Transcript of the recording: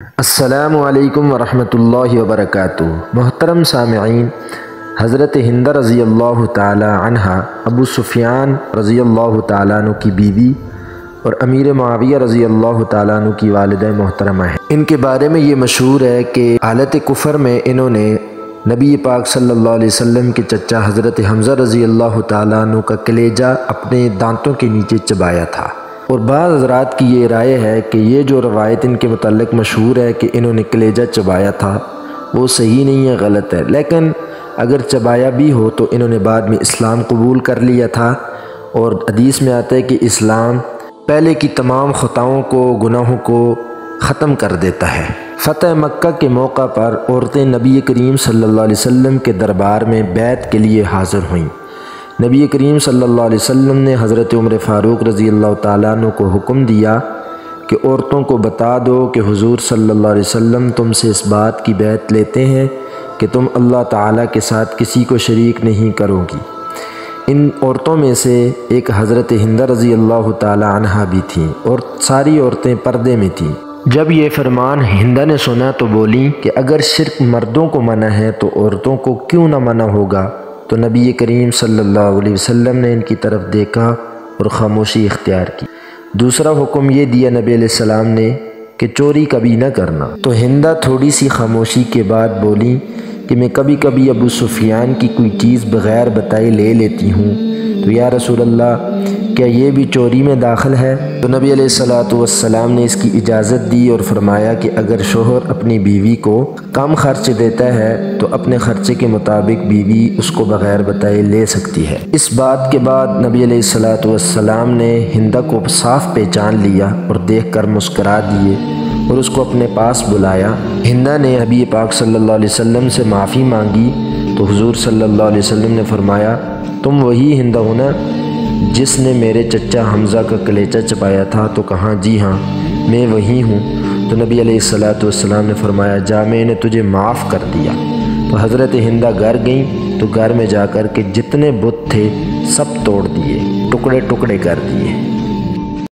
السلام علیکم ورحمۃ اللہ وبرکاتہ۔ محترم سامعین، حضرت ہند رضی اللہ تعالی عنہ ابو سفیان رضی اللہ تعالیٰ عنہ کی بیوی اور امیر معاویہ رضی اللہ تعالیٰ عنہ کی والدہ محترمہ ہیں۔ ان کے بارے میں یہ مشہور ہے کہ حالت کفر میں انہوں نے نبی پاک صلی اللہ علیہ وسلم کے چچا حضرت حمزہ رضی اللہ تعالیٰ عنہ کا کلیجہ اپنے دانتوں کے نیچے چبایا تھا، اور بعض حضرات کی یہ رائے ہے کہ یہ جو روایت ان کے متعلق مشہور ہے کہ انہوں نے کلیجہ چبایا تھا وہ صحیح نہیں ہے، غلط ہے۔ لیکن اگر چبایا بھی ہو تو انہوں نے بعد میں اسلام قبول کر لیا تھا، اور حدیث میں آتا ہے کہ اسلام پہلے کی تمام خطاؤں کو، گناہوں کو ختم کر دیتا ہے۔ فتح مکہ کے موقع پر عورتیں نبی کریم صلی اللہ علیہ وسلم کے دربار میں بیعت کے لیے حاضر ہوئیں۔ نبی کریم صلی اللہ علیہ وسلم نے حضرت عمر فاروق رضی اللہ تعالیٰ عنہ کو حکم دیا کہ عورتوں کو بتا دو کہ حضور صلی اللہ علیہ وسلم تم سے اس بات کی بیعت لیتے ہیں کہ تم اللہ تعالیٰ کے ساتھ کسی کو شریک نہیں کرو گی۔ ان عورتوں میں سے ایک حضرت ہند رضی اللہ تعالیٰ عنہ بھی تھیں، اور ساری عورتیں پردے میں تھیں۔ جب یہ فرمان ہند نے سنا تو بولیں کہ اگر شرک مردوں کو منع ہے تو عورتوں کو کیوں نہ منع ہوگا؟ تو نبی کریم صلی اللہ علیہ وسلم نے ان کی طرف دیکھا اور خاموشی اختیار کی۔ دوسرا حکم یہ دیا نبی علیہ السلام نے کہ چوری کبھی نہ کرنا۔ تو ہندہ تھوڑی سی خاموشی کے بعد بولی کہ میں کبھی کبھی ابو سفیان کی کوئی چیز بغیر بتائے لے لیتی ہوں، تو یا رسول اللہ کیا یہ بھی چوری میں داخل ہے؟ تو نبی علیہ السلام نے اس کی اجازت دی اور فرمایا کہ اگر شوہر اپنی بیوی کو کم خرچ دیتا ہے تو اپنے خرچے کے مطابق بیوی اس کو بغیر بتائے لے سکتی ہے۔ اس بات کے بعد نبی علیہ السلام نے ہندہ کو صاف پہچان لیا اور دیکھ کر مسکرا دیے اور اس کو اپنے پاس بلایا۔ ہندہ نے نبی پاک صلی اللہ علیہ وسلم سے معافی مانگی تو حضور صلی اللہ علیہ وسلم نے فرمایا، تم وہی ہندہ ہو نا جس نے میرے چچا حمزہ کا کلیجہ چبایا تھا؟ تو کہا جی ہاں میں وہی ہوں۔ تو نبی علیہ السلام نے فرمایا جا، میں نے تجھے معاف کر دیا۔ تو حضرت ہندہ گھر گئیں تو گھر میں جا کر کے جتنے بت تھے سب توڑ دیے، ٹکڑے ٹکڑے کر دیے۔